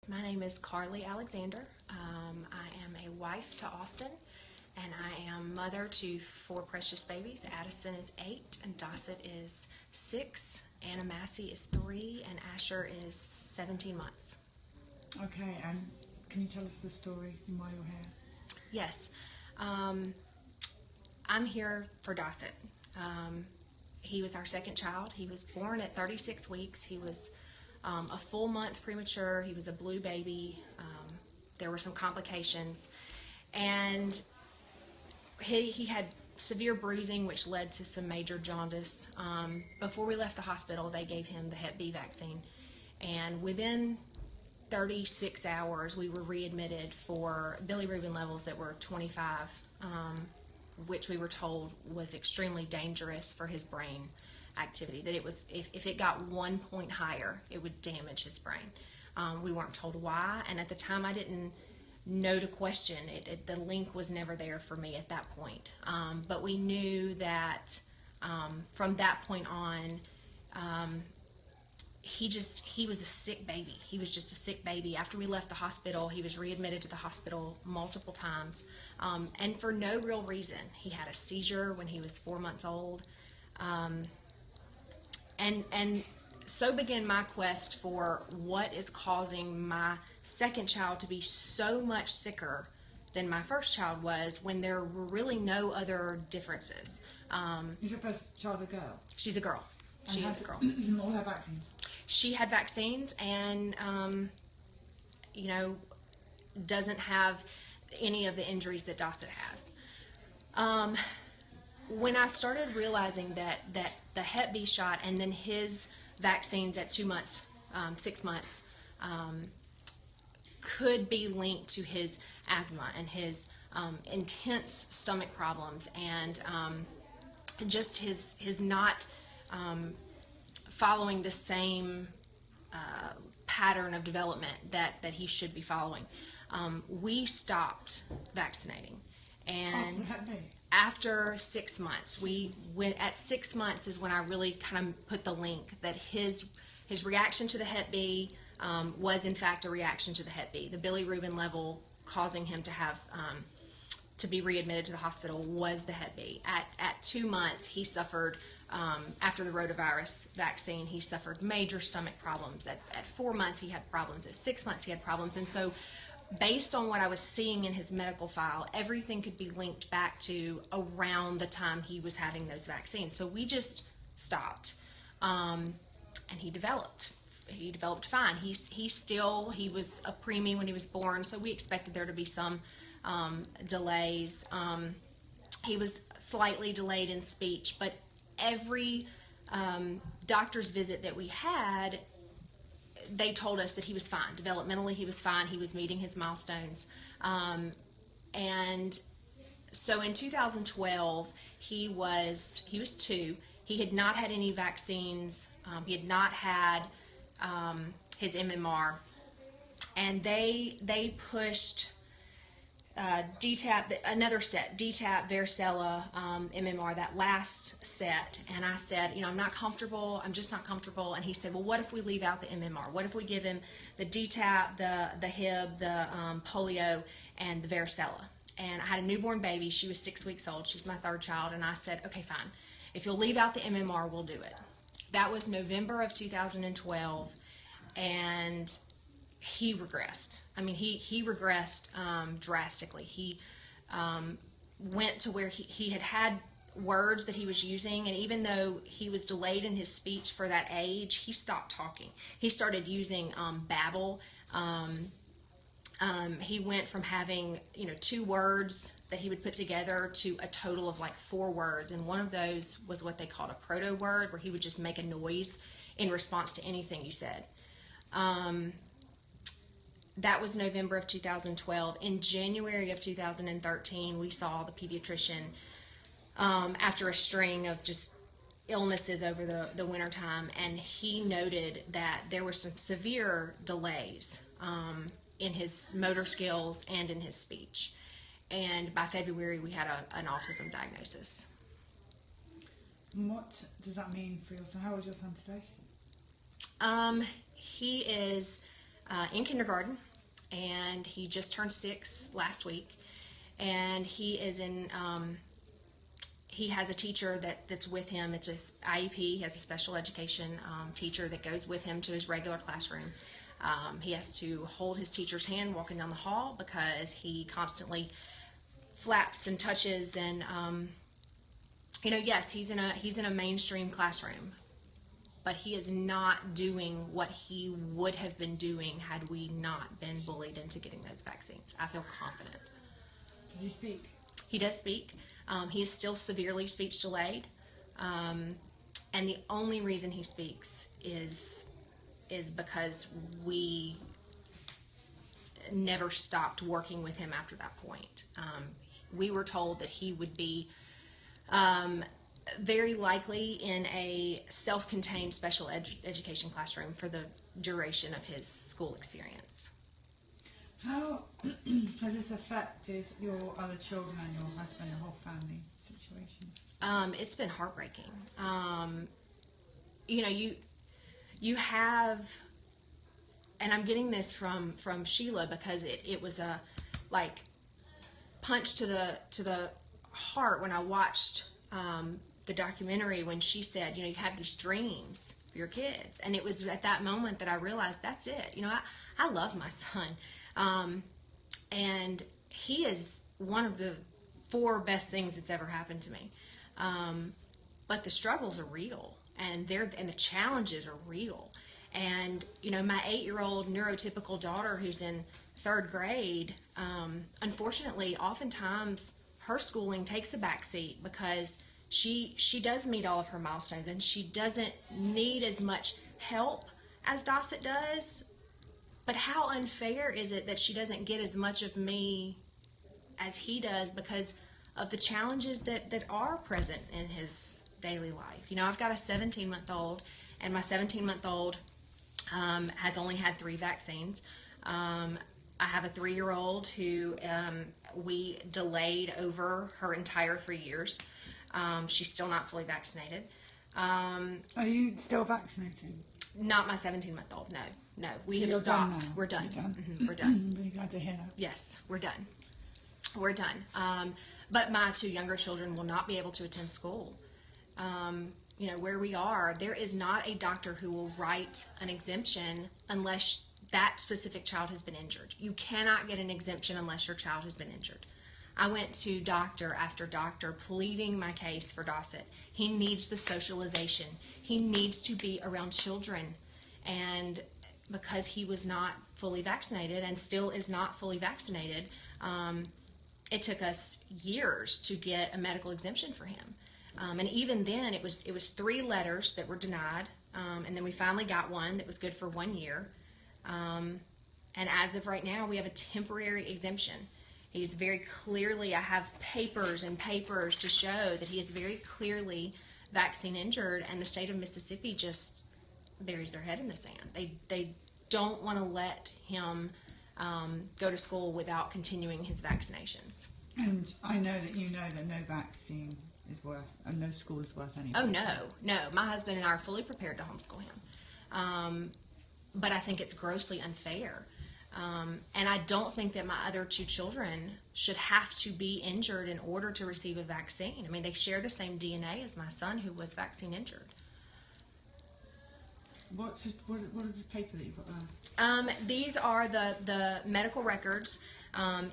My name is Carly Alexander. I am a wife to Austin, and I am mother to four precious babies. Addison is 8, and Dossett is 6, Anna Massey is 3, and Asher is 17 months. Okay, and can you tell us the story and why you're here? Yes, I'm here for Dossett. He was our second child. He was born at 36 weeks. He was a full month premature. He was a blue baby. There were some complications, and he had severe bruising, which led to some major jaundice. Before we left the hospital, they gave him the Hep B vaccine, and within 36 hours, we were readmitted for bilirubin levels that were 25, which we were told was extremely dangerous for his brain activity. That it was, if it got 1 point higher, it would damage his brain. We weren't told why, and at the time I didn't know to question it. The link was never there for me at that point. But we knew that from that point on, he was a sick baby. He was just a sick baby. After we left the hospital, he was readmitted to the hospital multiple times, and for no real reason. He had a seizure when he was 4 months old, and so began my quest for what is causing my second child to be so much sicker than my first child was, when there were really no other differences. Is your first child a girl? She's a girl. She is a girl. All her vaccines? She had vaccines, and doesn't have any of the injuries that Dossett has. When I started realizing that the Hep B shot and then his vaccines at 2 months, 6 months, could be linked to his asthma and his intense stomach problems, and just his not following the same pattern of development that he should be following, we stopped vaccinating. And after 6 months, at 6 months is when I really kind of put the link that his reaction to the Hep B was in fact a reaction to the Hep B. The bilirubin level causing him to have to be readmitted to the hospital was the Hep B. At 2 months, he suffered, after the rotavirus vaccine, he suffered major stomach problems. At 4 months, he had problems. At 6 months, he had problems. And so, based on what I was seeing in his medical file, everything could be linked back to around the time he was having those vaccines. So we just stopped, and he developed. He developed fine. He was a preemie when he was born, so we expected there to be some delays. He was slightly delayed in speech, but every doctor's visit that we had, they told us that he was fine. Developmentally, he was fine. He was meeting his milestones. And so in 2012, he was 2. He had not had any vaccines. He had not had his MMR. And they pushed DTaP, another set, DTaP, varicella, MMR, that last set, and I said, I'm not comfortable, I'm just not comfortable, and he said, well, what if we leave out the MMR? What if we give him the DTaP, the Hib, the polio, and the varicella? And I had a newborn baby. She was 6 weeks old. She's my third child, and I said, okay, fine. If you'll leave out the MMR, we'll do it. That was November of 2012, and he regressed. I mean, he regressed drastically. He went to where he had words that he was using, and even though he was delayed in his speech for that age, he stopped talking. He started using babble. He went from having 2 words that he would put together to a total of like 4 words, and one of those was what they called a proto word, where he would just make a noise in response to anything you said. That was November of 2012. In January of 2013, we saw the pediatrician after a string of just illnesses over the winter time, and he noted that there were some severe delays in his motor skills and in his speech. And by February, we had an autism diagnosis. What does that mean for your son? How old is your son today? He is in kindergarten, and he just turned 6 last week. And he is in, he has a teacher that's with him. It's an IEP. He has a special education teacher that goes with him to his regular classroom. He has to hold his teacher's hand walking down the hall because he constantly flaps and touches. And yes, he's in a mainstream classroom, but he is not doing what he would have been doing had we not been bullied into getting those vaccines. I feel confident. Does he speak? He does speak. He is still severely speech delayed, and the only reason he speaks is because we never stopped working with him after that point. We were told that he would be very likely in a self-contained special education classroom for the duration of his school experience. How has this affected your other children and your husband, the whole family situation? It's been heartbreaking. You have, and I'm getting this from Sheila because it was a punch to the heart when I watched the documentary when she said, you have these dreams for your kids, and it was at that moment that I realized that's it. I love my son. And he is one of the 4 best things that's ever happened to me. But the struggles are real, and the challenges are real. And, my 8-year-old neurotypical daughter who's in 3rd grade, unfortunately, oftentimes her schooling takes a back seat because she does meet all of her milestones, and she doesn't need as much help as Dossett does. But how unfair is it that she doesn't get as much of me as he does because of the challenges that are present in his daily life? I've got a 17-month-old, and my 17-month-old has only had 3 vaccines. I have a 3-year-old who we delayed over her entire 3 years. She's still not fully vaccinated. Are you still vaccinating? Not my 17-month-old, no. We have You're stopped. Done now. We're done. Mm-hmm. We're done. I'm really glad to hear that. Yes, we're done. We're done. But my 2 younger children will not be able to attend school. Where we are, there is not a doctor who will write an exemption unless that specific child has been injured. You cannot get an exemption unless your child has been injured. I went to doctor after doctor pleading my case for Dossett. He needs the socialization. He needs to be around children. And because he was not fully vaccinated and still is not fully vaccinated, it took us years to get a medical exemption for him. And even then, it was 3 letters that were denied, and then we finally got one that was good for 1 year. And as of right now, we have a temporary exemption. He's very clearly, I have papers and papers to show that he is very clearly vaccine injured, and the state of Mississippi just buries their head in the sand. They don't want to let him go to school without continuing his vaccinations. And I know that no vaccine is worth, and no school is worth anything. Oh, no. My husband and I are fully prepared to homeschool him. But I think it's grossly unfair. And I don't think that my other 2 children should have to be injured in order to receive a vaccine. I mean, they share the same DNA as my son, who was vaccine injured. What is the paper that you've got there? These are the medical records.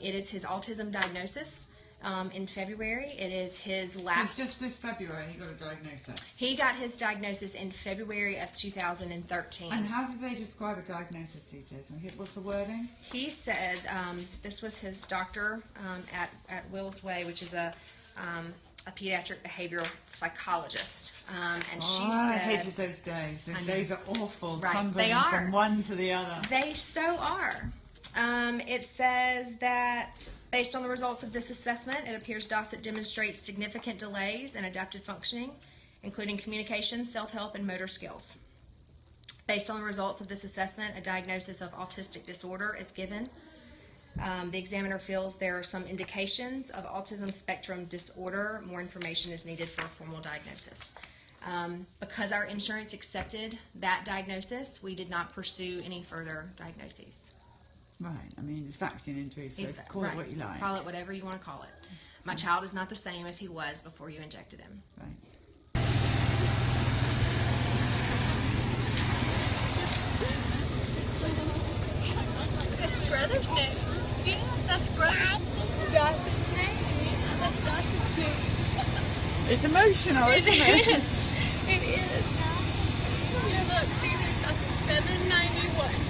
It is his autism diagnosis in February. It is his last... So just this February he got a diagnosis? He got his diagnosis in February of 2013. And how do they describe a diagnosis these days? What's the wording? He said, this was his doctor at Wills Way, which is a pediatric behavioral psychologist. And she said... I hated those days. Those days are awful. Right, they are. From one to the other. They so are. It says that based on the results of this assessment, it appears Dossett demonstrates significant delays in adaptive functioning, including communication, self-help, and motor skills. Based on the results of this assessment, a diagnosis of autistic disorder is given. The examiner feels there are some indications of autism spectrum disorder. More information is needed for a formal diagnosis. Because our insurance accepted that diagnosis, we did not pursue any further diagnoses. Right, I mean, it's vaccine injury, so call it what you like. Call it whatever you want to call it. My child is not the same as he was before you injected him. Right. That's brother's name. Yeah, that's brother's name. That's Dawson's name. It's emotional, isn't it? It is. Yeah, look, see, there's Dawson's 791.